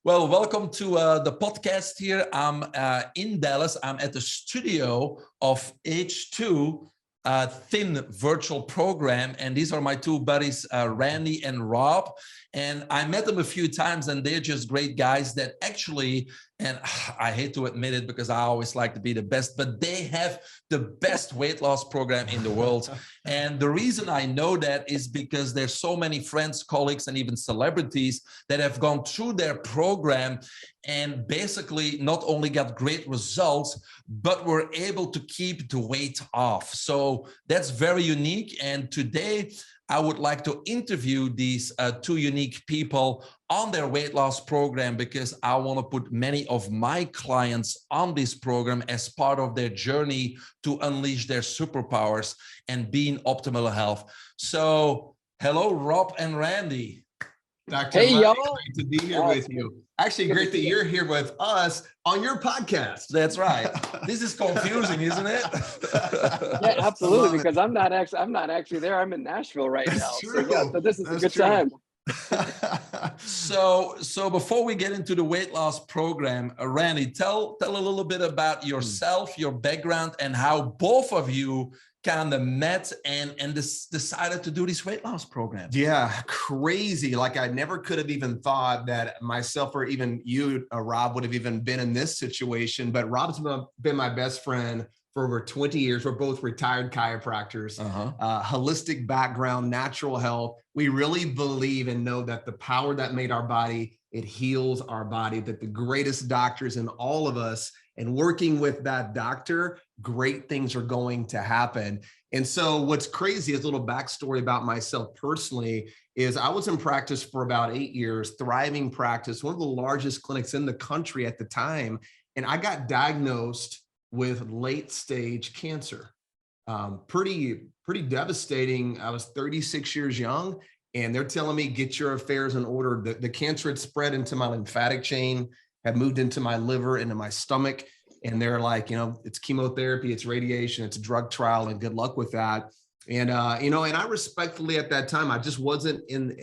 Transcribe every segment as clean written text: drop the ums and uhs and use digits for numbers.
Well, welcome to the podcast here. I'm in Dallas. I'm at the studio of H2 T.H.I.N Virtual Program. And these are my two buddies, Randy and Rob. And I met them a few times, and they're just great guys that actually, and I hate to admit it because I always like to be the best, but they have the best weight loss program in the world. And the reason I know that is because there's so many friends, colleagues, and even celebrities that have gone through their program and basically not only got great results, but were able to keep the weight off. So that's very unique. And today, I would like to interview these two unique people on their weight loss program because I want to put many of my clients on this program as part of their journey to unleash their superpowers and be in optimal health. So, hello, Rob and Randy. Dr. Hey, Mike, y'all. great to be here with you. Actually, great that you're here with us on your podcast. That's right. This is confusing, isn't it? Yeah, absolutely. Because I'm not actually there. I'm in Nashville right now. True. So this is That's a good true. time. So before we get into the weight loss program, Randy, tell a little bit about yourself, your background, and how both of you kind of met and decided to do this weight loss program. Yeah, crazy. Like I never could have even thought that myself or even you, Rob, would have even been in this situation. But Rob's been my best friend for over 20 years. We're both retired chiropractors, holistic background, natural health. We really believe and know that the power that made our body, it heals our body, that the greatest doctors in all of us, and working with that doctor, great things are going to happen. And so what's crazy is a little backstory about myself personally is I was in practice for about 8 years, thriving practice, one of the largest clinics in the country at the time. And I got diagnosed with late stage cancer. Pretty devastating. I was 36 years young and they're telling me, get your affairs in order. The cancer had spread into my lymphatic chain, had moved into my liver, into my stomach. And they're like, it's chemotherapy, it's radiation, it's a drug trial, and good luck with that. And, and I respectfully at that time, I just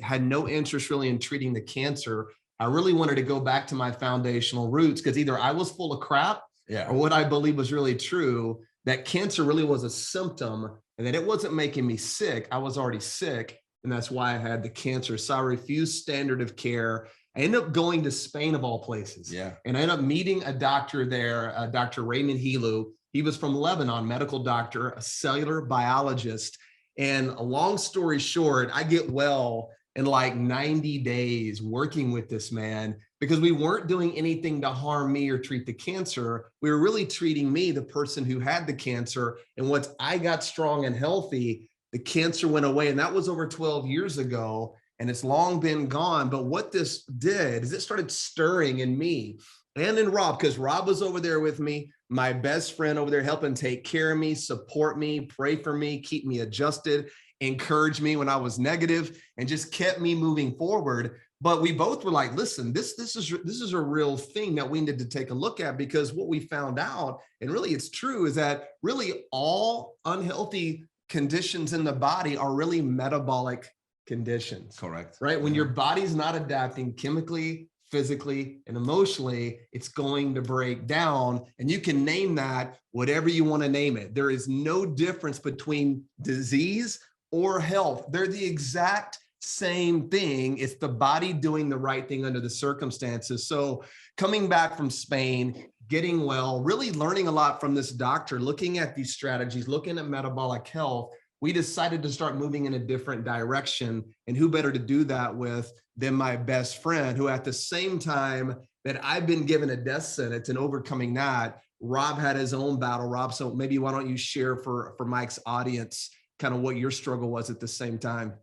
had no interest really in treating the cancer. I really wanted to go back to my foundational roots because either I was full of crap or what I believe was really true, that cancer really was a symptom and that it wasn't making me sick. I was already sick. And that's why I had the cancer. So I refused standard of care. I ended up going to Spain of all places. Yeah. And I ended up meeting a doctor there, Dr. Raymond Helu. He was from Lebanon, medical doctor, a cellular biologist. And a long story short, I get well in like 90 days working with this man because we weren't doing anything to harm me or treat the cancer. We were really treating me, the person who had the cancer. And once I got strong and healthy, the cancer went away. And that was over 12 years ago. And it's long been gone. But what this did is it started stirring in me and in Rob, because Rob was over there with me, my best friend over there helping take care of me, support me, pray for me, keep me adjusted, encourage me when I was negative, and just kept me moving forward. But we both were like, listen, this is a real thing that we needed to take a look at, because what we found out, and really it's true, is that really all unhealthy conditions in the body are really metabolic conditions. Correct. Right? When your body's not adapting chemically, physically, and emotionally, it's going to break down. And you can name that whatever you want to name it. There is no difference between disease or health. They're the exact same thing. It's the body doing the right thing under the circumstances. So coming back from Spain, getting well, really learning a lot from this doctor, looking at these strategies, looking at metabolic health, we decided to start moving in a different direction. And who better to do that with than my best friend, who at the same time that I've been given a death sentence and overcoming that, Rob had his own battle. Rob, so maybe why don't you share for Mike's audience kind of what your struggle was at the same time?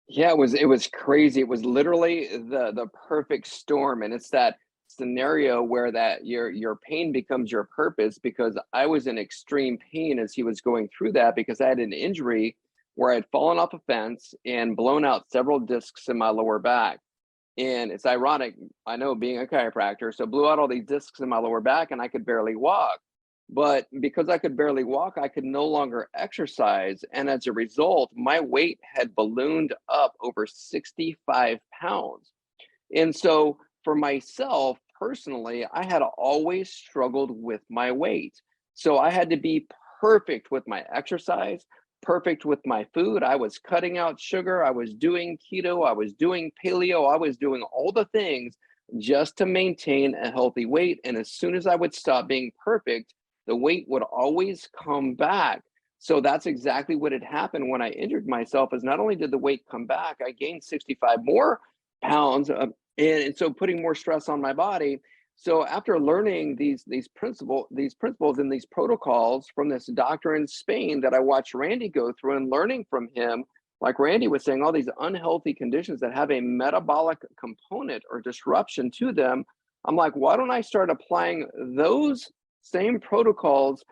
Yeah, it was crazy. It was literally the perfect storm. And it's that scenario where that your pain becomes your purpose, because I was in extreme pain as he was going through that, because I had an injury where I had fallen off a fence and blown out several discs in my lower back. And it's ironic, I know, being a chiropractor, so blew out all these discs in my lower back and I could barely walk. But because I could barely walk, I could no longer exercise. And as a result, my weight had ballooned up over 65 pounds. And so for myself personally, I had always struggled with my weight. So I had to be perfect with my exercise, perfect with my food. I was cutting out sugar. I was doing keto. I was doing paleo. I was doing all the things just to maintain a healthy weight. And as soon as I would stop being perfect, the weight would always come back. So that's exactly what had happened when I injured myself. Is not only did the weight come back, I gained 65 more pounds, and so putting more stress on my body. So after learning these principles and these protocols from this doctor in Spain that I watched Randy go through, and learning from him, like Randy was saying, all these unhealthy conditions that have a metabolic component or disruption to them, I'm like, why don't I start applying those same protocols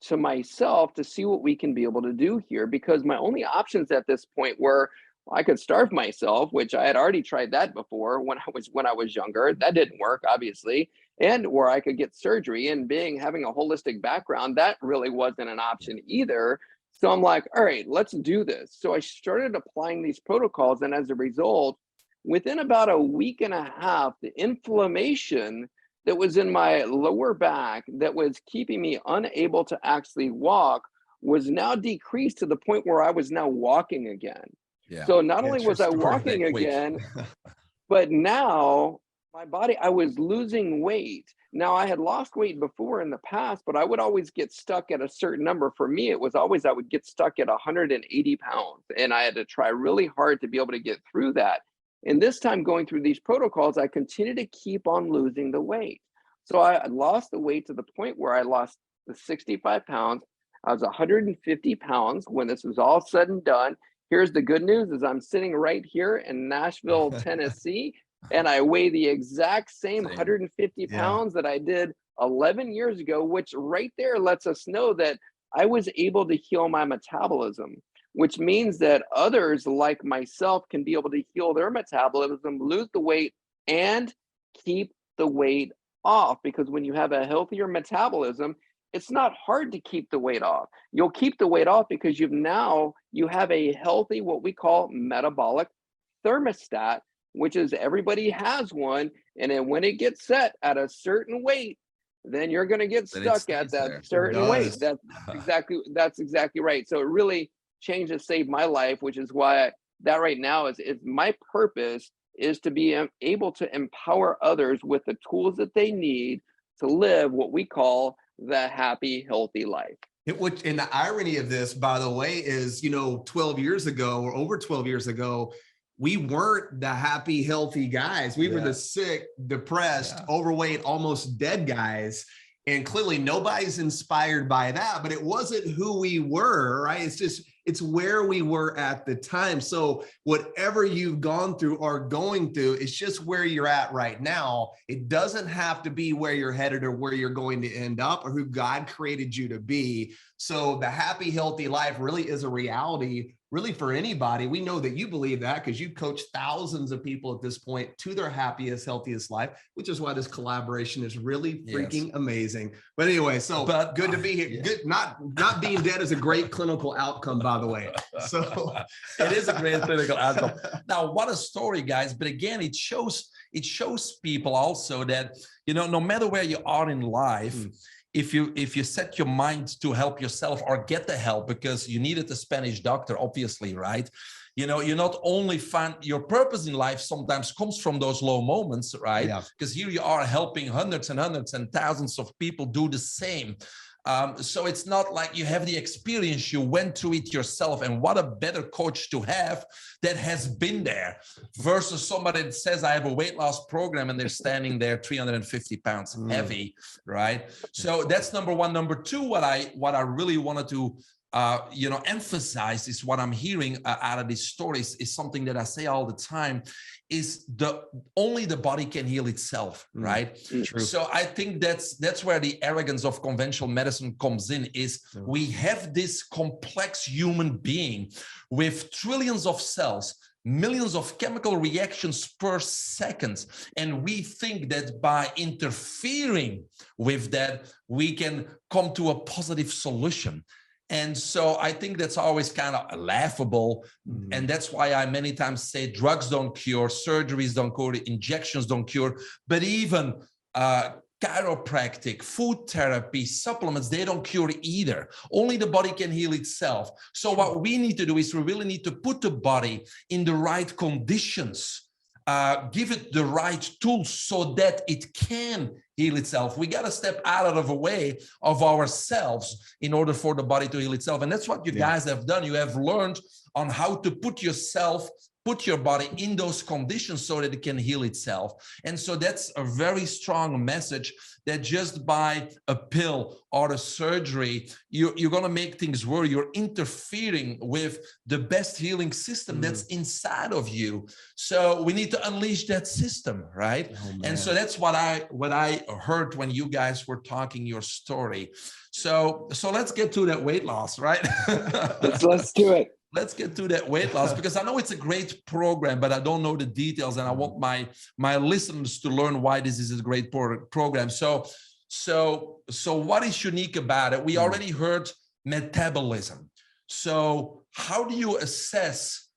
to myself to see what we can be able to do here? Because my only options at this point were, I could starve myself, which I had already tried that before when I was younger. That didn't work, obviously. And or I could get surgery, and having a holistic background, that really wasn't an option either. So I'm like, all right, let's do this. So I started applying these protocols, and as a result, within about a week and a half, the inflammation that was in my lower back that was keeping me unable to actually walk was now decreased to the point where I was now walking again. Yeah. So not only was I walking again, but now my body, I was losing weight. Now I had lost weight before in the past, but I would always get stuck at a certain number. For me, it was always, I would get stuck at 180 pounds, and I had to try really hard to be able to get through that. And this time going through these protocols, I continued to keep on losing the weight. So I lost the weight to the point where I lost the 65 pounds. I was 150 pounds when this was all said and done. Here's the good news is I'm sitting right here in Nashville, Tennessee, and I weigh the exact same 150 pounds that I did 11 years ago, which right there lets us know that I was able to heal my metabolism, which means that others like myself can be able to heal their metabolism, lose the weight, and keep the weight off. Because when you have a healthier metabolism, it's not hard to keep the weight off. You'll keep the weight off because you have a healthy, what we call metabolic thermostat, which is everybody has one. And then when it gets set at a certain weight, then you're going to get stuck at that certain weight. That's exactly right. So it really changed and saved my life, which is why that right now is my purpose, is to be able to empower others with the tools that they need to live what we call the happy, healthy life. And the irony of this, by the way, is, 12 years ago or over 12 years ago, we weren't the happy, healthy guys. We were the sick, depressed, overweight, almost dead guys. And clearly nobody's inspired by that, but it wasn't who we were, right? It's where we were at the time. So whatever you've gone through or going through, it's just where you're at right now. It doesn't have to be where you're headed or where you're going to end up or who God created you to be. So the happy, healthy life really is a reality, really, for anybody. We know that you believe that because you coach thousands of people at this point to their happiest, healthiest life, which is why this collaboration is really freaking amazing. But anyway, but good to be here. Good, not being dead is a great clinical outcome, by the way. So it is a great clinical outcome. Now, what a story, guys. But again, it shows people also that, no matter where you are in life, if you set your mind to help yourself or get the help, because you needed a Spanish doctor, obviously, right? You not only find your purpose in life sometimes comes from those low moments, right? Because here you are helping hundreds and hundreds and thousands of people do the same. So it's not like you have the experience, you went through it yourself. And what a better coach to have that has been there versus somebody that says, I have a weight loss program, and they're standing there 350 pounds heavy, right? So that's number one. Number two, what I really wanted to emphasize is what I'm hearing out of these stories is something that I say all the time, is only the body can heal itself, right? True. So I think that's where the arrogance of conventional medicine comes in, is we have this complex human being with trillions of cells, millions of chemical reactions per second. And we think that by interfering with that, we can come to a positive solution. And so I think that's always kind of laughable. And that's why I many times say drugs don't cure, surgeries don't cure, injections don't cure, but even chiropractic, food therapy, supplements, they don't cure either. Only the body can heal itself. So what we need to do is we really need to put the body in the right conditions, give it the right tools so that it can heal itself. We got to step out of the way of ourselves in order for the body to heal itself. And that's what you guys have done. You have learned on how to put your body in those conditions so that it can heal itself. And so that's a very strong message, that just by a pill or a surgery, you're going to make things worse. You're interfering with the best healing system that's inside of you. So we need to unleash that system, right? And so that's what I heard when you guys were talking your story. So let's get to that weight loss, right? Let's do it. Let's get to that weight loss, because I know it's a great program, but I don't know the details, and I want my listeners to learn why this is a great program. So what is unique about it? We already heard metabolism. So how do you assess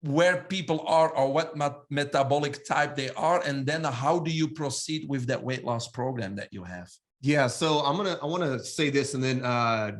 where people are or what metabolic type they are, and then how do you proceed with that weight loss program that you have? Yeah, so I want to say this, and then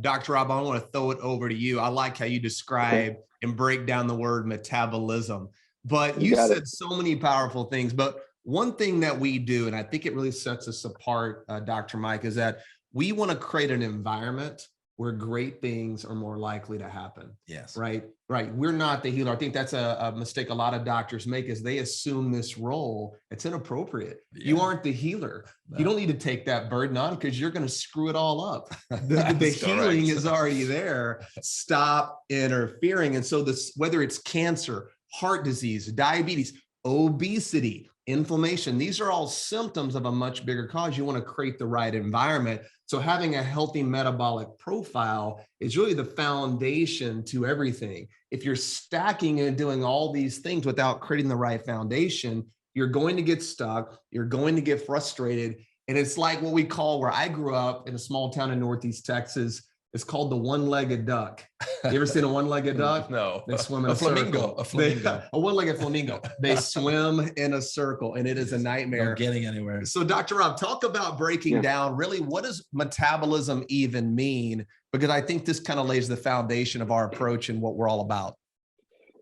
Dr. Rob, I want to throw it over to you. I like how you describe and break down the word metabolism, but you said so many powerful things. But one thing that we do, and I think it really sets us apart, Dr. Mike, is that we want to create an environment where great things are more likely to happen. Yes. Right. We're not the healer. I think that's a mistake a lot of doctors make, is they assume this role. It's inappropriate. Yeah. You aren't the healer. No. You don't need to take that burden on, because you're going to screw it all up. The healing is already there. Stop interfering. And so this, whether it's cancer, heart disease, diabetes, obesity, inflammation, these are all symptoms of a much bigger cause. You want to create the right environment. So having a healthy metabolic profile is really the foundation to everything. If you're stacking and doing all these things without creating the right foundation, you're going to get stuck. You're going to get frustrated. And it's like what we call, where I grew up in a small town in Northeast Texas, it's called the one-legged duck. You ever seen a one-legged duck? No. They swim in a flamingo. A flamingo. A one-legged flamingo. They swim in a circle, and it is a nightmare. Not getting anywhere. So Dr. Rob, talk about breaking down, really, what does metabolism even mean? Because I think this kind of lays the foundation of our approach and what we're all about.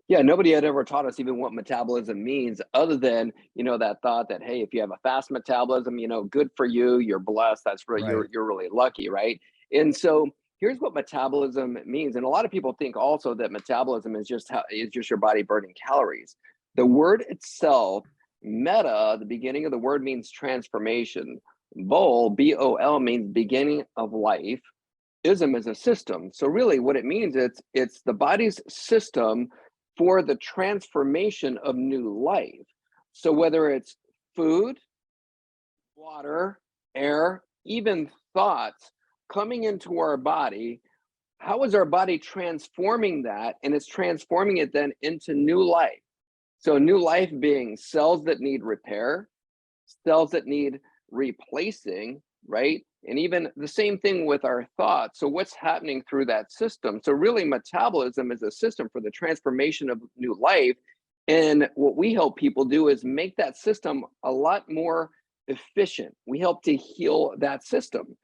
Yeah, nobody had ever taught us even what metabolism means, other than, that thought that, hey, if you have a fast metabolism, good for you, you're blessed, that's really, you're really lucky, right? And so here's what metabolism means. And a lot of people think also that metabolism is just your body burning calories. The word itself, meta, the beginning of the word, means transformation. Bol, B-O-L, means beginning of life. Ism is a system. So really what it means, it's the body's system for the transformation of new life. So whether it's food, water, air, even thoughts coming into our body, how is our body transforming that? And it's transforming it then into new life. So new life being cells that need repair, cells that need replacing, right? And even the same thing with our thoughts. So what's happening through that system? So really metabolism is a system for the transformation of new life. And what we help people do is make that system a lot more efficient. We help to heal that system.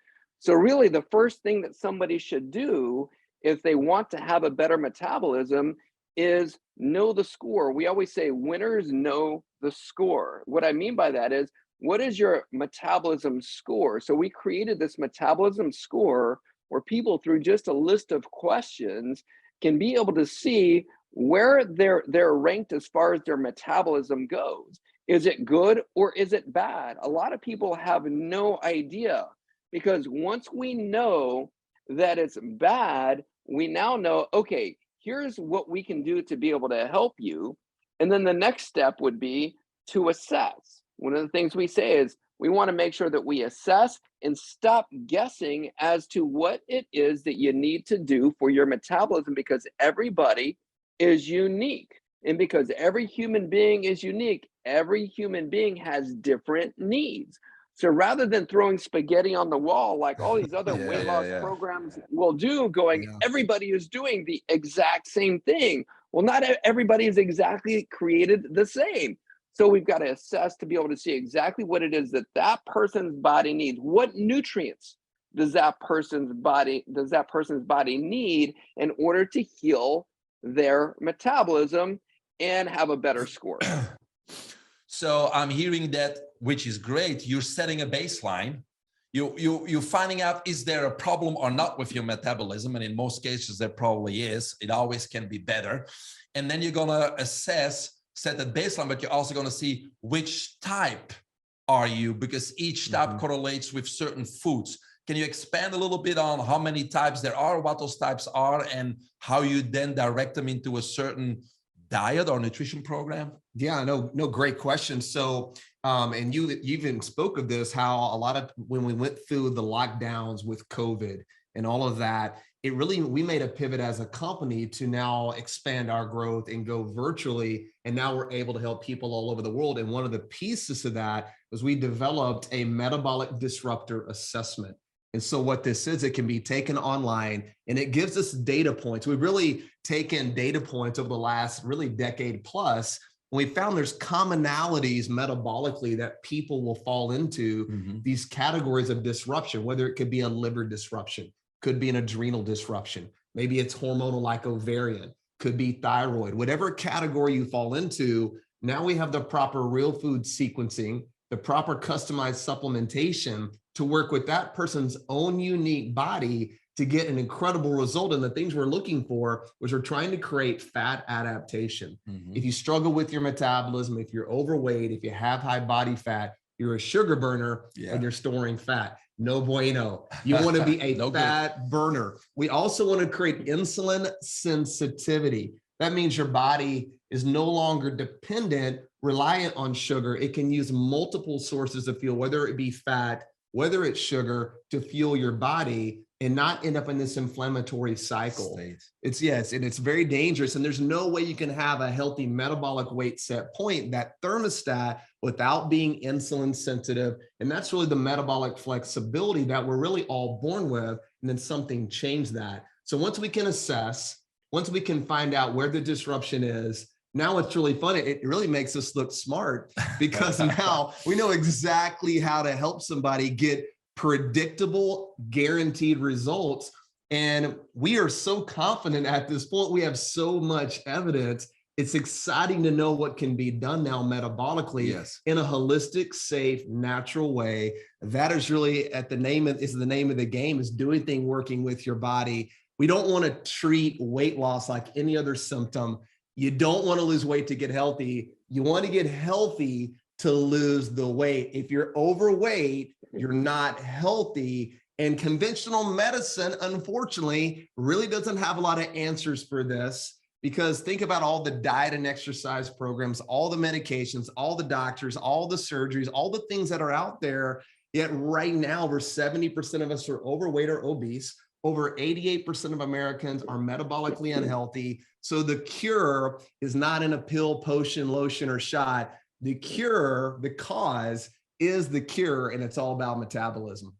So really the first thing that somebody should do if they want to have a better metabolism is know the score. We always say winners know the score. What I mean by that is, what is your metabolism score? So we created this metabolism score where people, through just a list of questions, can be able to see where they're ranked as far as their metabolism goes. Is it good or is it bad? A lot of people have no idea. Because once we know that it's bad, we now know, okay, here's what we can do to be able to help you. And then the next step would be to assess. One of the things we say is we want to make sure that we assess and stop guessing as to what it is that you need to do for your metabolism, because everybody is unique. And because every human being is unique, every human being has different needs. So rather than throwing spaghetti on the wall like all these other weight loss programs will do, going, everybody is doing the exact same thing. Well, not everybody is exactly created the same. So we've got to assess to be able to see exactly what it is that that person's body needs. What nutrients does that person's body need in order to heal their metabolism and have a better score? So I'm hearing that, which is great. You're setting a baseline. You're finding out, is there a problem or not with your metabolism? And in most cases, there probably is. It always can be better. And then you're going to assess, set a baseline, but you're also going to see which type are you, because each type correlates with certain foods. Can you expand a little bit on how many types there are, what those types are, and how you then direct them into a certain diet or nutrition program? Yeah, no, great question. So, and you even spoke of this, how a lot of, when we went through the lockdowns with COVID and all of that, it really, we made a pivot as a company to now expand our growth and go virtually. And now we're able to help people all over the world. And one of the pieces of that was we developed a metabolic disruptor assessment. And so what this is, it can be taken online and it gives us data points. We've really taken data points over the last really decade plus. And we found there's commonalities metabolically that people will fall into these categories of disruption, whether it could be a liver disruption, could be an adrenal disruption. Maybe it's hormonal like ovarian, could be thyroid, whatever category you fall into. Now we have the proper real food sequencing, the proper customized supplementation to work with that person's own unique body to get an incredible result. And the things we're looking for was we're trying to create fat adaptation. If you struggle with your metabolism, if you're overweight, if you have high body fat, you're a sugar burner and you're storing fat. No bueno. You want to be a fat burner. We also want to create insulin sensitivity. That means your body is no longer dependent, reliant on sugar. It can use multiple sources of fuel, whether it be fat, whether it's sugar, to fuel your body and not end up in this inflammatory cycle. It's and it's very dangerous. And there's no way you can have a healthy metabolic weight set point, that thermostat, without being insulin sensitive. And that's really the metabolic flexibility that we're really all born with. And then something changed that. So once we can assess, once we can find out where the disruption is, now it's really fun. It really makes us look smart, because now we know exactly how to help somebody get predictable, guaranteed results. And we are so confident at this point. We have so much evidence. It's exciting to know what can be done now metabolically in a holistic, safe, natural way. That is really at the name of the game, is doing things working with your body. We don't want to treat weight loss like any other symptom. You don't want to lose weight to get healthy. You want to get healthy to lose the weight. If you're overweight, you're not healthy. And conventional medicine, unfortunately, really doesn't have a lot of answers for this, because think about all the diet and exercise programs, all the medications, all the doctors, all the surgeries, all the things that are out there. Yet right now, over 70% of us are overweight or obese. Over 88% of Americans are metabolically unhealthy. So the cure is not in a pill, potion, lotion, or shot. The cure, the cause, is the cure, and it's all about metabolism.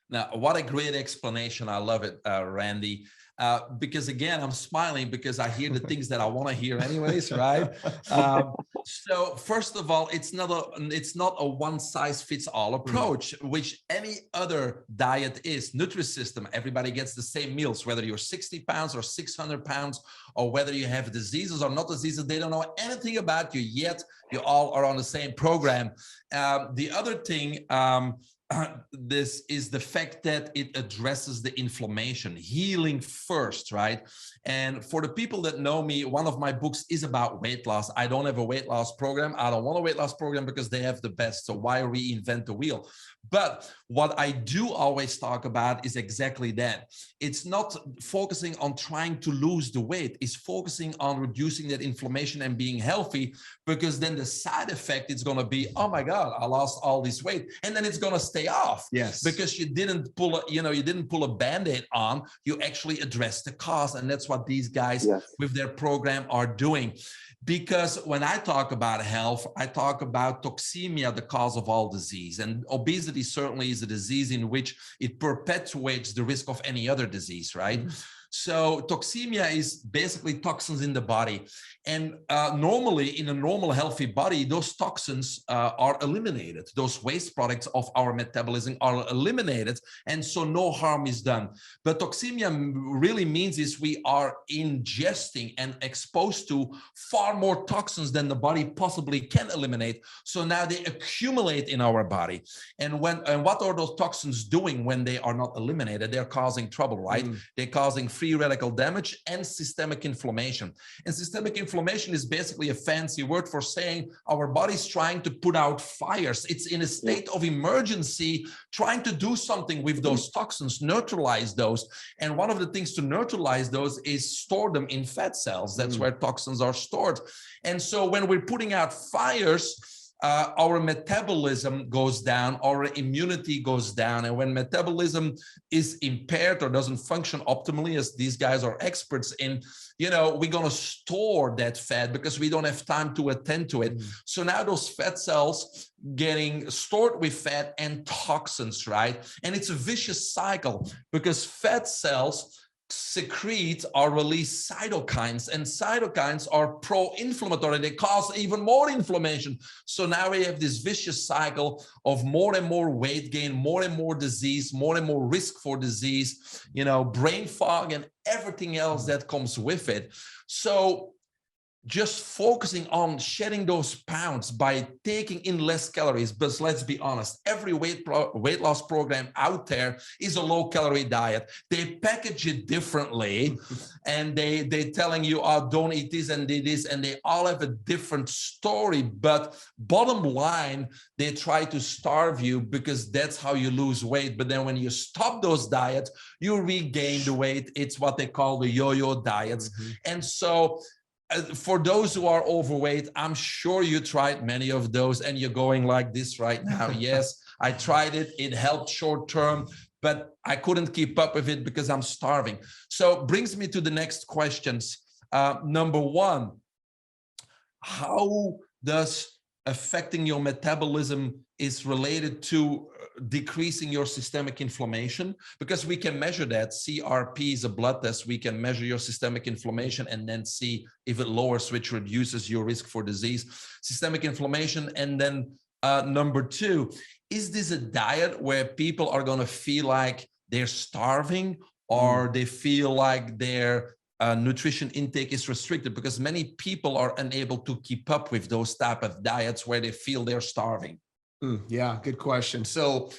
Now, what a great explanation. I love it, Randy. Because again, I'm smiling because I hear the things that I want to hear anyways, right? So first of all, it's not a one size fits all approach, which any other diet is. Nutrisystem, everybody gets the same meals, whether you're 60 pounds or 600 pounds, or whether you have diseases or not diseases. They don't know anything about you yet. You all are on the same program. The other thing, this is the fact that it addresses the inflammation, healing first, right? And for the people that know me, one of my books is about weight loss. I don't have a weight loss program. I don't want a weight loss program because they have the best. So why reinvent the wheel? But what I do always talk about is exactly that. It's not focusing on trying to lose the weight. It's focusing on reducing that inflammation and being healthy, because then the side effect is going to be, oh my God, I lost all this weight. And then it's going to stay stay off. Yes. Because you didn't pull a Band-Aid on, you actually address the cause. And that's what these guys with their program are doing. Because when I talk about health, I talk about toxemia, the cause of all disease. And obesity certainly is a disease in which it perpetuates the risk of any other disease, right? So toxemia is basically toxins in the body. And normally in a normal healthy body, those toxins are eliminated. Those waste products of our metabolism are eliminated. And so no harm is done. But toxemia really means is we are ingesting and exposed to far more toxins than the body possibly can eliminate. So now they accumulate in our body. And what are those toxins doing when they are not eliminated? They're causing trouble, right? They're causing free radical damage and systemic inflammation. And systemic inflammation is basically a fancy word for saying our body's trying to put out fires. It's in a state of emergency, trying to do something with those toxins, neutralize those. And one of the things to neutralize those is store them in fat cells. That's where toxins are stored. And so when we're putting out fires, our metabolism goes down, our immunity goes down. And when metabolism is impaired or doesn't function optimally, as these guys are experts in, we're going to store that fat because we don't have time to attend to it. So now those fat cells getting stored with fat and toxins, right? And it's a vicious cycle because fat cells secrete or release cytokines, and cytokines are pro-inflammatory. They cause even more inflammation. So now we have this vicious cycle of more and more weight gain, more and more disease, more and more risk for disease, brain fog and everything else that comes with it. So just focusing on shedding those pounds by taking in less calories. But let's be honest, every weight loss program out there is a low-calorie diet. They package it differently, and they're telling you, oh, don't eat this and do this, and they all have a different story. But bottom line, they try to starve you because that's how you lose weight. But then when you stop those diets, you regain the weight. It's what they call the yo-yo diets. And so for those who are overweight, I'm sure you tried many of those and you're going like this right now. Yes, I tried it. It helped short term, but I couldn't keep up with it because I'm starving. So brings me to the next questions. Number one, how does affecting your metabolism is related to decreasing your systemic inflammation? Because we can measure that. CRP is a blood test. We can measure your systemic inflammation and then see if it lowers, which reduces your risk for disease. Systemic inflammation. And then number two, is this a diet where people are going to feel like they're starving or they feel like their nutrition intake is restricted? Because many people are unable to keep up with those type of diets where they feel they're starving. Yeah, good question. So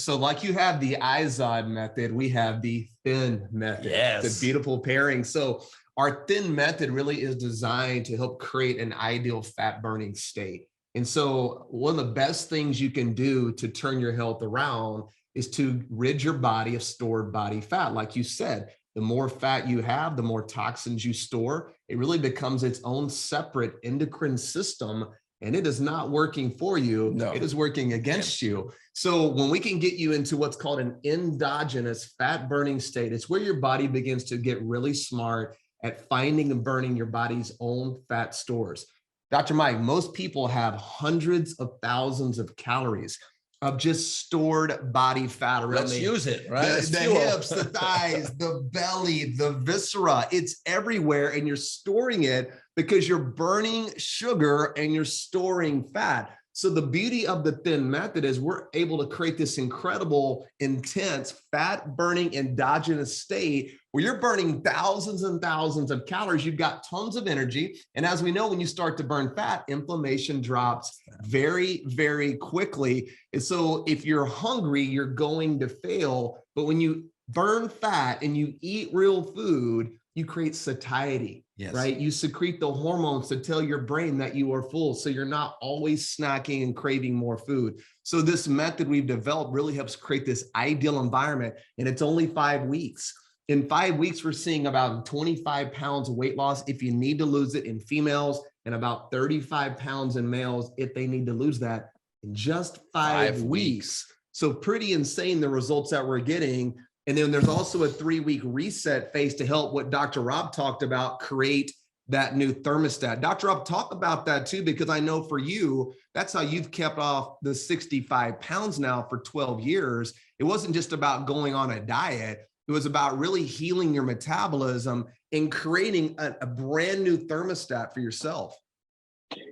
like you have the IZOD method, we have the thin method. Yes. It's a beautiful pairing. So our thin method really is designed to help create an ideal fat burning state. And so one of the best things you can do to turn your health around is to rid your body of stored body fat. Like you said, the more fat you have, the more toxins you store. It really becomes its own separate endocrine system, and it is not working for you. No. It is working against you. So when we can get you into what's called an endogenous fat burning state, it's where your body begins to get really smart at finding and burning your body's own fat stores. Dr. Mike, most people have hundreds of thousands of calories of just stored body fat around. Let's use it, right? The hips, the thighs, the belly, the viscera, it's everywhere, and you're storing it because you're burning sugar and you're storing fat. So the beauty of the thin method is we're able to create this incredible, intense, fat-burning endogenous state where you're burning thousands and thousands of calories. You've got tons of energy. And as we know, when you start to burn fat, inflammation drops very, very quickly. And so if you're hungry, you're going to fail. But when you burn fat and you eat real food, you create satiety. Yes. Right? You secrete the hormones to tell your brain that you are full. So you're not always snacking and craving more food. So this method we've developed really helps create this ideal environment. And it's only 5 weeks. In 5 weeks, we're seeing about 25 pounds of weight loss if you need to lose it in females, and about 35 pounds in males if they need to lose that in just 5 weeks. So pretty insane, the results that we're getting. And then there's also a 3-week reset phase to help what Dr. Rob talked about, create that new thermostat. Dr. Rob, talk about that too, because I know for you, that's how you've kept off the 65 pounds now for 12 years. It wasn't just about going on a diet. It was about really healing your metabolism and creating a brand new thermostat for yourself.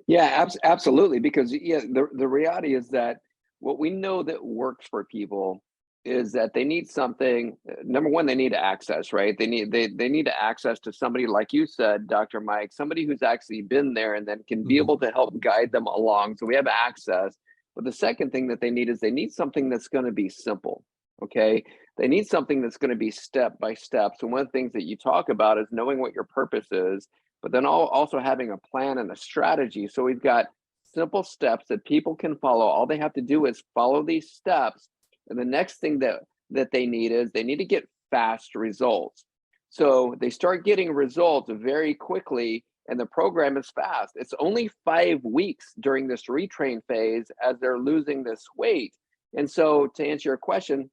Yeah, absolutely. Because yeah, the reality is that what we know that works for people is that they need something. Number one, they need access, right? They need access to somebody like you said, Dr. Mike, somebody who's actually been there and then can be able to help guide them along. So we have access. But the second thing that they need is they need something that's going to be simple. Okay. They need something that's going to be step by step. So one of the things that you talk about is knowing what your purpose is, but then also having a plan and a strategy. So we've got simple steps that people can follow. All they have to do is follow these steps. And the next thing that they need is they need to get fast results. So they start getting results very quickly, and the program is fast. It's only 5 weeks during this retrain phase as they're losing this weight. And so to answer your question,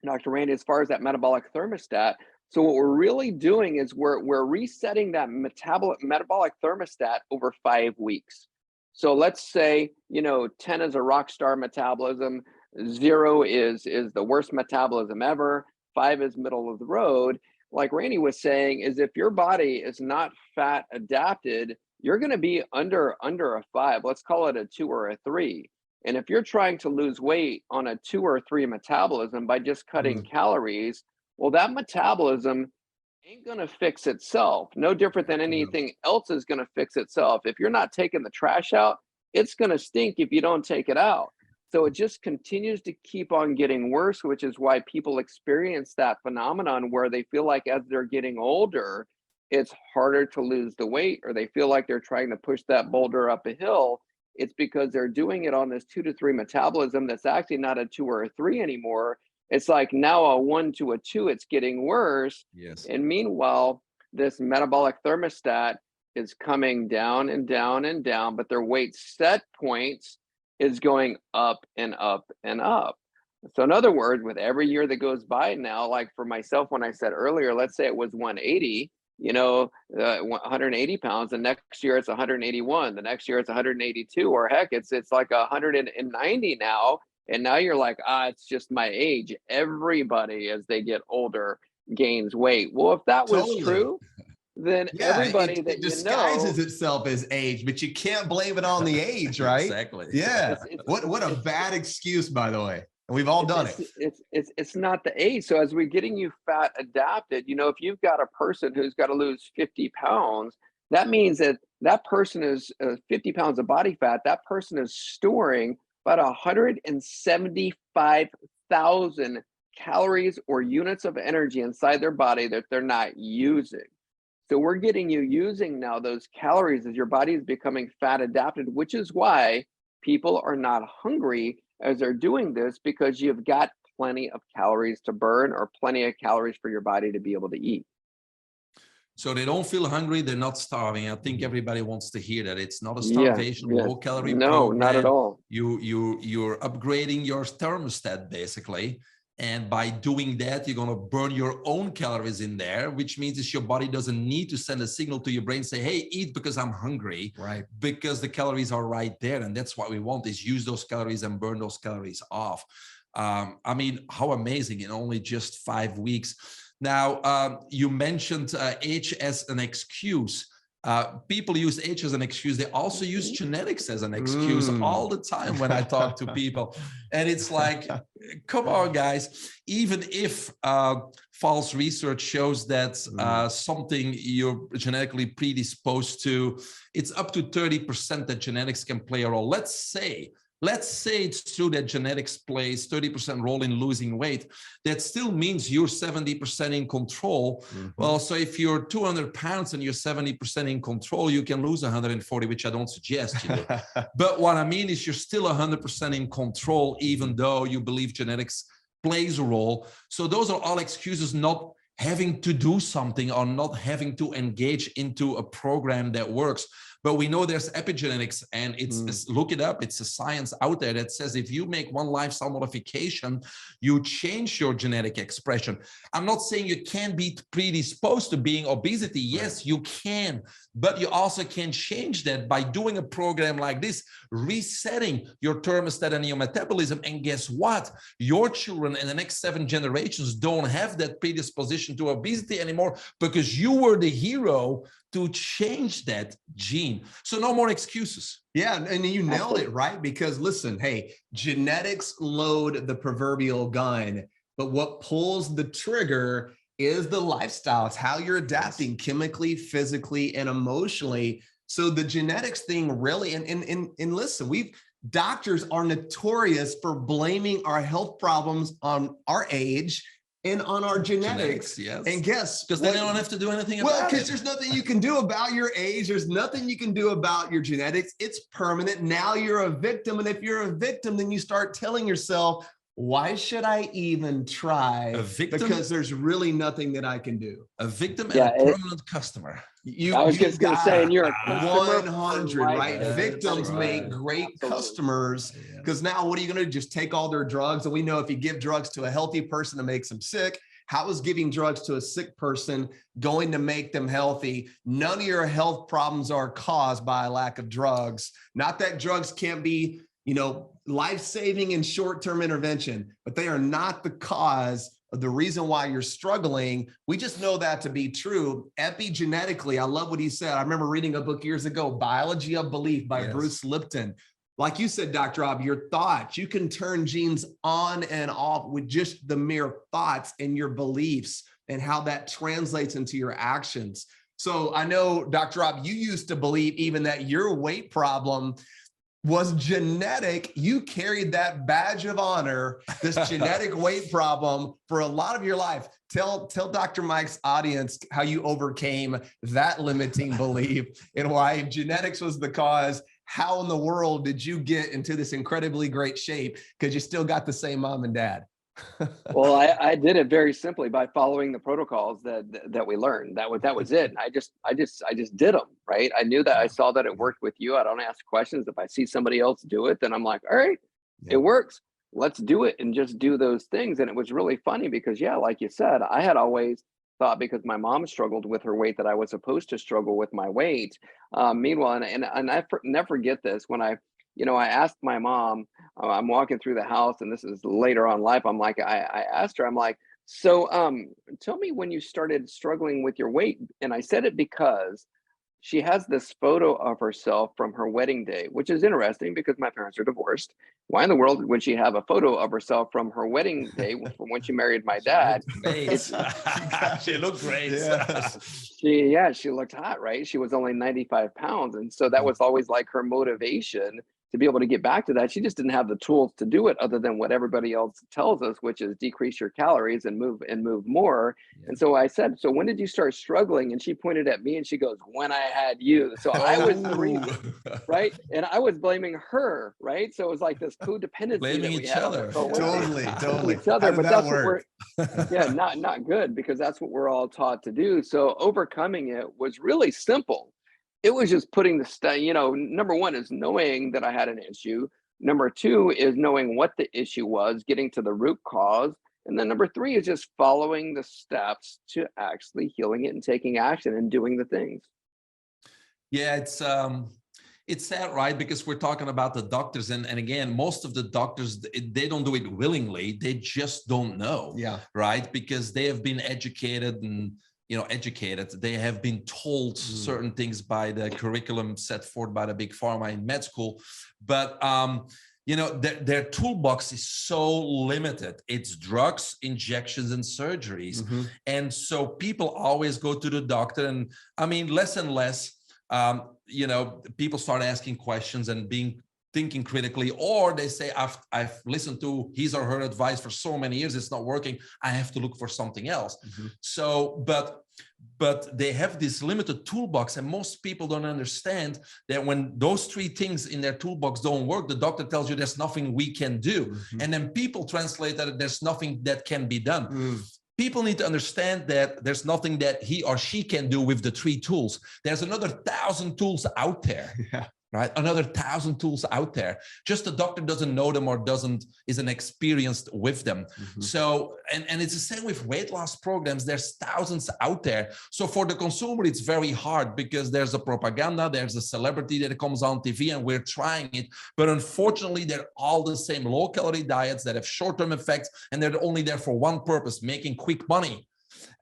Dr. Randy, as far as that metabolic thermostat, so what we're really doing is we're resetting that metabolic thermostat over 5 weeks. So let's say, 10 is a rock star metabolism, 0 is the worst metabolism ever, 5 is middle of the road. Like Randy was saying, is if your body is not fat adapted, you're going to be under a 5. Let's call it a 2 or a 3. And if you're trying to lose weight on a 2 or 3 metabolism by just cutting calories, well, that metabolism ain't going to fix itself. No different than anything else is going to fix itself. If you're not taking the trash out, it's going to stink if you don't take it out. So it just continues to keep on getting worse, which is why people experience that phenomenon where they feel like as they're getting older, it's harder to lose the weight, or they feel like they're trying to push that boulder up a hill. It's because they're doing it on this 2 to 3 metabolism that's actually not a 2 or a 3 anymore. It's like now a 1 to a 2, it's getting worse. Yes. And meanwhile, this metabolic thermostat is coming down and down and down, but their weight set points is going up and up and up. So in other words, with every year that goes by now, like for myself, when I said earlier, let's say it was 180, 180 pounds, the next year it's 181, the next year it's 182, or heck, it's like 190 now. And now you're like, it's just my age. Everybody, as they get older, gains weight. Well, if that was true, then everybody that it disguises itself as age, but you can't blame it on the age, right? Exactly. Yeah. What a bad excuse, by the way. And we've all done it. It's not the age. So as we're getting you fat adapted, if you've got a person who's got to lose 50 pounds, that means that person is 50 pounds of body fat. That person is storing about 175,000 calories or units of energy inside their body that they're not using. So we're getting you using now those calories as your body is becoming fat adapted, which is why people are not hungry as they're doing this, because you've got plenty of calories to burn, or plenty of calories for your body to be able to eat. So they don't feel hungry, they're not starving. I think everybody wants to hear that. It's not a starvation, low-calorie program. Not at all. You're upgrading your thermostat, basically. And by doing that, you're going to burn your own calories in there, which means that your body doesn't need to send a signal to your brain, say, hey, eat because I'm hungry, right? Because the calories are right there. And that's what we want, is use those calories and burn those calories off. I mean, how amazing in only just 5 weeks. Now, you mentioned age as an excuse. People use age as an excuse. They also use genetics as an excuse all the time when I talk to people. And it's like, come on, guys. Even if false research shows that something you're genetically predisposed to, it's up to 30% that genetics can play a role. Let's say it's true that genetics plays 30% role in losing weight. That still means you're 70% in control. Well, so if you're 200 pounds and you're 70% in control, you can lose 140, which I don't suggest you do. But what I mean is you're still 100% in control, even though you believe genetics plays a role. So those are all excuses, not having to do something or not having to engage into a program that works. but we know there's epigenetics, and it's look it up. It's a science out there that says if you make one lifestyle modification, you change your genetic expression. I'm not saying you can't be predisposed to being obesity. Yes, you can, but you also can change that by doing a program like this, resetting your thermostat and your metabolism. And guess what? Your children in the next 7 generations don't have that predisposition to obesity anymore, because you were the hero to change that gene. So no more excuses. Yeah, and you nailed it, right? Because listen, hey, genetics load the proverbial gun, but what pulls the trigger is the lifestyle. It's how you're adapting chemically, physically, and emotionally. So the genetics thing really, and listen, doctors are notorious for blaming our health problems on our age and on our genetics. Yes. And guess because they don't have to do anything about it. Well, because there's nothing you can do about your age. There's nothing you can do about your genetics. It's permanent. Now you're a victim. And if you're a victim, then you start telling yourself, why should I even try? A victim? Because there's really nothing that I can do. A victim and a permanent customer. I was just going to say, and you're a 100, right? Yeah, Victims make great customers, because now what are you going to do? Just take all their drugs? And we know if you give drugs to a healthy person, it makes them sick. How is giving drugs to a sick person going to make them healthy? None of your health problems are caused by a lack of drugs. Not that drugs can't be, life-saving and short-term intervention, but they are not the cause of the reason why you're struggling. We just know that to be true. Epigenetically, I love what he said. I remember reading a book years ago, Biology of Belief by Bruce Lipton. Like you said, Dr. Rob, your thoughts, you can turn genes on and off with just the mere thoughts and your beliefs and how that translates into your actions. So I know, Dr. Rob, you used to believe even that your weight problem was genetic. You carried that badge of honor, this genetic weight problem, for a lot of your life. Tell Dr. Mike's audience how you overcame that limiting belief and why genetics was the cause. How in the world did you get into this incredibly great shape? Because you still got the same mom and dad. Well, I did it very simply by following the protocols that we learned. That was it. And I just did them, right? I knew that. I saw that it worked with you. I don't ask questions. If I see somebody else do it, then I'm like, all right, it works. Let's do it, and just do those things. And it was really funny because, like you said, I had always thought, because my mom struggled with her weight, that I was supposed to struggle with my weight. Meanwhile, and I never forget this, when I asked my mom, I'm walking through the house, and this is later on in life. I'm like, I asked her, I'm like, so tell me when you started struggling with your weight. And I said it because she has this photo of herself from her wedding day, which is interesting because my parents are divorced. Why in the world would she have a photo of herself from her wedding day from when she married my dad? She looked great. She looked hot, right? She was only 95 pounds. And so that was always like her motivation to be able to get back to that. She just didn't have the tools to do it, other than what everybody else tells us, which is decrease your calories and move more. And so I said, so when did you start struggling? And she pointed at me and she goes, when I had you. So I was the reason, right? And I was blaming her, right? So it was like this codependency. Blaming each other. Totally. Each other. But that's what we're, not good, because that's what we're all taught to do. So overcoming it was really simple. It was just putting number one is knowing that I had an issue. Number two is knowing what the issue was, getting to the root cause. And then number three is just following the steps to actually healing it and taking action and doing the things. Yeah, it's sad, right? Because we're talking about the doctors. And again, most of the doctors, they don't do it willingly. They just don't know, right? Because they have been educated and they have been told certain things by the curriculum set forth by the big pharma in med school, but their toolbox is so limited. It's drugs, injections, and surgeries. And so people always go to the doctor, and I mean, less and less, people start asking questions and thinking critically, or they say, I've listened to his or her advice for so many years, it's not working, I have to look for something else. So, but they have this limited toolbox, and most people don't understand that when those three things in their toolbox don't work, the doctor tells you there's nothing we can do. And then people translate that there's nothing that can be done. people need to understand that there's nothing that he or she can do with the 3 tools. There's another 1,000 tools out there. Yeah. Right? Another 1,000 tools out there. Just the doctor doesn't know them or isn't experienced with them. Mm-hmm. So, and it's the same with weight loss programs. There's thousands out there. So for the consumer, it's very hard because there's a propaganda, there's a celebrity that comes on TV and we're trying it. But unfortunately, they're all the same low-calorie diets that have short-term effects, and they're only there for one purpose, making quick money.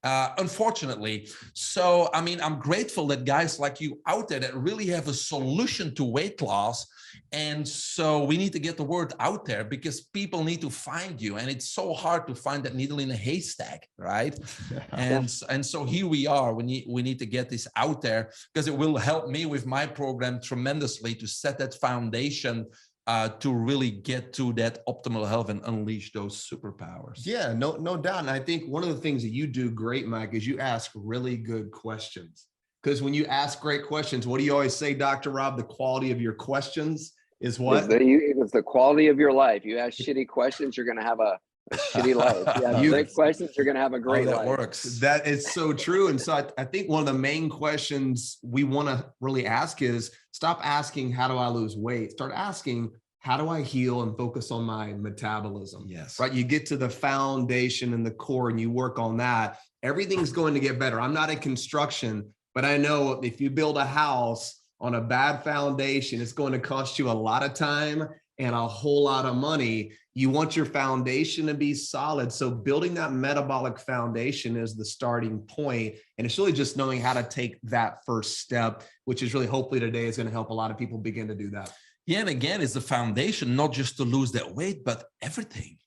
Unfortunately. So, I mean, I'm grateful that guys like you out there that really have a solution to weight loss. And so we need to get the word out there because people need to find you. And it's so hard to find that needle in a haystack, right? And so here we are. We need to get this out there because it will help me with my program tremendously to set that foundation to really get to that optimal health and unleash those superpowers. Yeah, no doubt. And I think one of the things that you do great, Mike, is you ask really good questions. Because when you ask great questions, what do you always say, Dr. Rob? The quality of your questions is what? It's the quality of your life. You ask shitty questions, you're going to have a shitty life. Yeah, great questions, you're going to have a great life. That works. That is so true. And so I think one of the main questions we want to really ask is stop asking, how do I lose weight? Start asking, how do I heal and focus on my metabolism? Yes. Right. You get to the foundation and the core and you work on that. Everything's going to get better. I'm not in construction, but I know if you build a house on a bad foundation, it's going to cost you a lot of time and a whole lot of money. You want your foundation to be solid. So building that metabolic foundation is the starting point. And it's really just knowing how to take that first step, which is really hopefully today is going to help a lot of people begin to do that. Yeah, and again, it's the foundation, not just to lose that weight, but everything.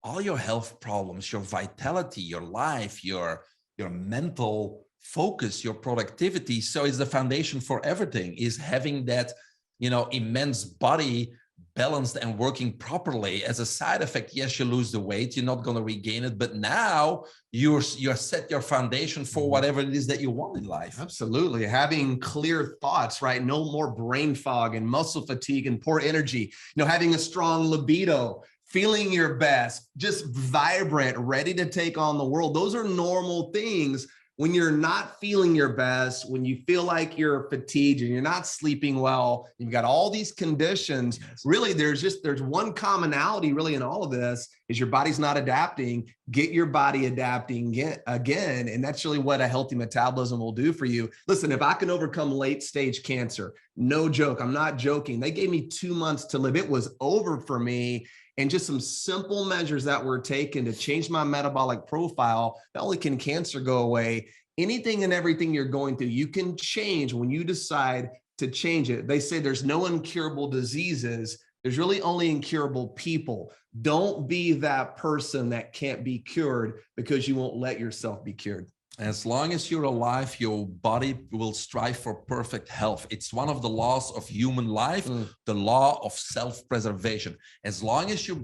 All your health problems, your vitality, your life, your mental focus, your productivity. So it's the foundation for everything, is having that, immense body balanced and working properly. As a side effect, yes, you lose the weight, you're not going to regain it, but now you're set your foundation for whatever it is that you want in life. Absolutely. Having clear thoughts, right? No more brain fog and muscle fatigue and poor energy, having a strong libido, feeling your best, just vibrant, ready to take on the world. Those are normal things. When you're not feeling your best, when you feel like you're fatigued and you're not sleeping well, you've got all these conditions. Yes. Really, there's one commonality really in all of this is your body's not adapting. Get your body adapting again. And that's really what a healthy metabolism will do for you. Listen, if I can overcome late stage cancer, no joke, I'm not joking. They gave me 2 months to live. It was over for me. And just some simple measures that were taken to change my metabolic profile. Not only can cancer go away, anything and everything you're going through, you can change when you decide to change it. They say there's no incurable diseases. There's really only incurable people. Don't be that person that can't be cured because you won't let yourself be cured. As long as you're alive, your body will strive for perfect health. It's one of the laws of human life, the law of self-preservation. As long as you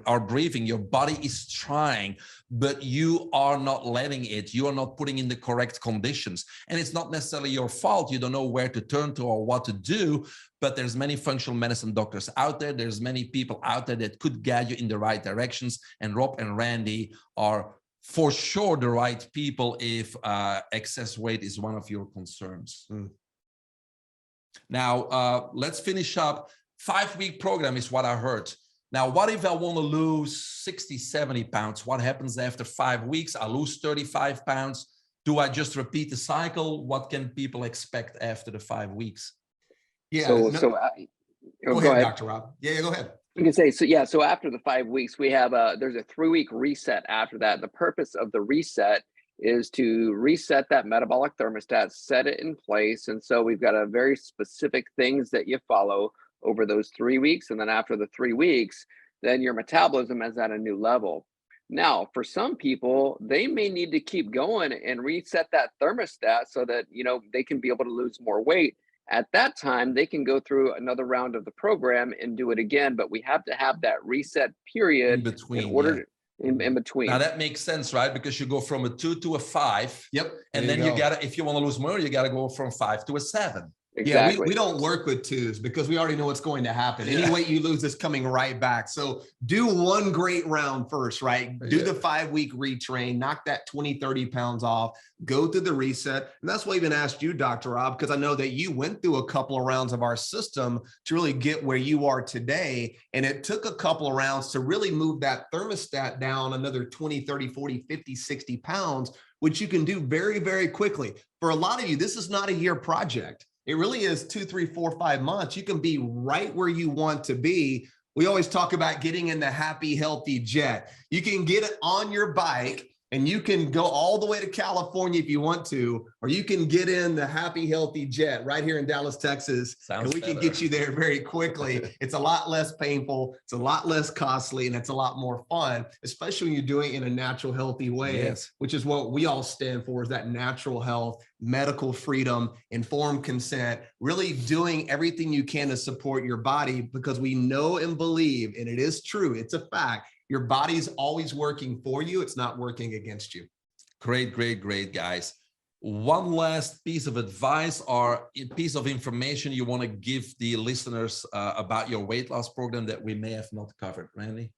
are breathing, your body is trying, but you are not letting it. You are not putting in the correct conditions. And it's not necessarily your fault. You don't know where to turn to or what to do, but there's many functional medicine doctors out there. There's many people out there that could guide you in the right directions. And Rob and Randy are for sure the right people if excess weight is one of your concerns. Now, let's finish up. 5-week program is what I heard. Now, what if I want to lose 60, 70 pounds? What happens after 5 weeks? I lose 35 pounds. Do I just repeat the cycle? What can people expect after the 5 weeks? Yeah. Go ahead, Dr. Rob. Yeah, go ahead. You can say, so after the 5 weeks, we have there's a 3-week reset after that. The purpose of the reset is to reset that metabolic thermostat, set it in place. And so we've got a very specific things that you follow over those 3 weeks. And then after the 3 weeks, then your metabolism is at a new level. Now, for some people, they may need to keep going and reset that thermostat so that, they can be able to lose more weight. At that time, they can go through another round of the program and do it again, but we have to have that reset period in between. In between. Now that makes sense, right? Because you go from a 2 to a 5. Yep. And then you gotta, if you want to lose more, you gotta go from 5 to a 7. Exactly. Yeah, we don't work with twos because we already know what's going to happen. Any weight you lose is coming right back. So do one great round first, right? Do the 5-week retrain, knock that 20, 30 pounds off, go through the reset. And that's why I even asked you, Dr. Rob, because I know that you went through a couple of rounds of our system to really get where you are today. And it took a couple of rounds to really move that thermostat down another 20, 30, 40, 50, 60 pounds, which you can do very, very quickly. For a lot of you, this is not a year project. It really is 2, 3, 4, 5 months. You can be right where you want to be. We always talk about getting in the happy, healthy jet. You can get it on your bike and you can go all the way to California if you want to, or you can get in the happy, healthy jet right here in Dallas, Texas. And we can get you there very quickly. It's a lot less painful. It's a lot less costly, and it's a lot more fun, especially when you're doing it in a natural, healthy way, which is what we all stand for, is that natural health, medical freedom, informed consent, really doing everything you can to support your body, because we know and believe, and it is true, it's a fact, your body's always working for you. It's not working against you. Great, great, great, guys. One last piece of advice or a piece of information you want to give the listeners about your weight loss program that we may have not covered, Randy?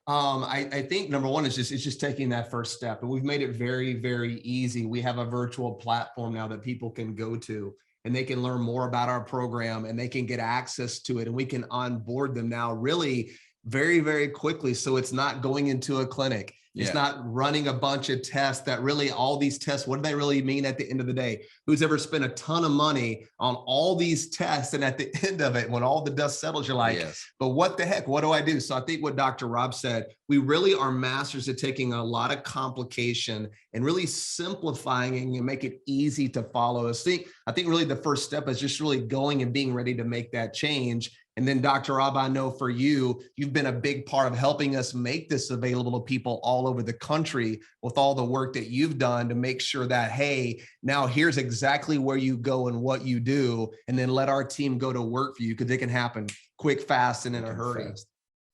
I think number one is just taking that first step, and we've made it very, very easy. We have a virtual platform now that people can go to, and they can learn more about our program, and they can get access to it, and we can onboard them now really very, very quickly. So it's not going into a clinic. It's not running a bunch of tests that really, all these tests, what do they really mean at the end of the day? Who's ever spent a ton of money on all these tests, and at the end of it, when all the dust settles, you're like, but what the heck, what do I do? So I think what Dr. Rob said, we really are masters at taking a lot of complication and really simplifying and make it easy to follow. I think really the first step is just really going and being ready to make that change. And then Dr. Rob, I know for you, you've been a big part of helping us make this available to people all over the country with all the work that you've done to make sure that, hey, now here's exactly where you go and what you do, and then let our team go to work for you, because it can happen quick, fast, and in a hurry.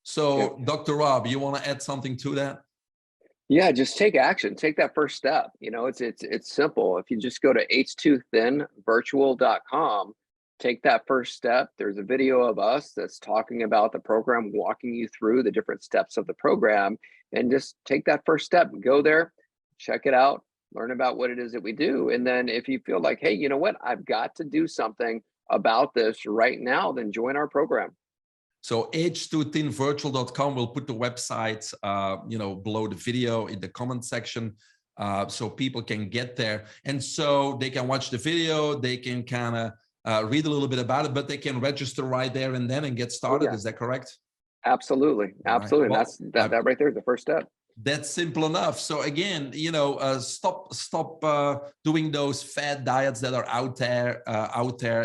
So Dr. Rob, you want to add something to that? Yeah, just take action. Take that first step. You know, it's simple. If you just go to H2THINVirtual.com, take that first step. There's a video of us that's talking about the program, walking you through the different steps of the program, and just take that first step. Go there, check it out, learn about what it is that we do. And then if you feel like, hey, you know what, I've got to do something about this right now, then join our program. So H2THINVirtual.com, we'll put the website, below the video in the comment section, so people can get there. And so they can watch the video, they can kind of read a little bit about it, but they can register right there and then and get started. Is that correct? Absolutely. Absolutely. Right. Well, that right there is the first step. That's simple enough. So again, stop doing those fad diets that are out there.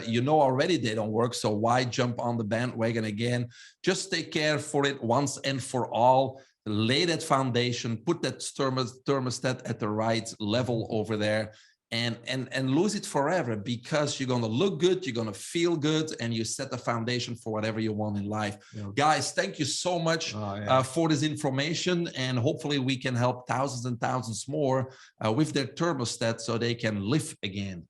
You know already they don't work. So why jump on the bandwagon again? Just take care for it once and for all. Lay that foundation, put that thermostat at the right level over there, and lose it forever, because you're going to look good, you're going to feel good, and you set the foundation for whatever you want in life. Guys, thank you so much for this information, and hopefully we can help thousands and thousands more with their thermostat so they can live again.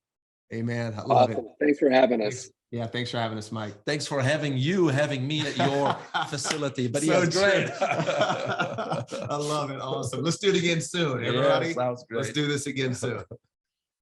Amen. I love it. Thanks for having us. Yeah, thanks for having us, Mike. Thanks for having me at your facility. But so great. I love it. Awesome. Let's do it again soon, everybody. Sounds great. Let's do this again soon.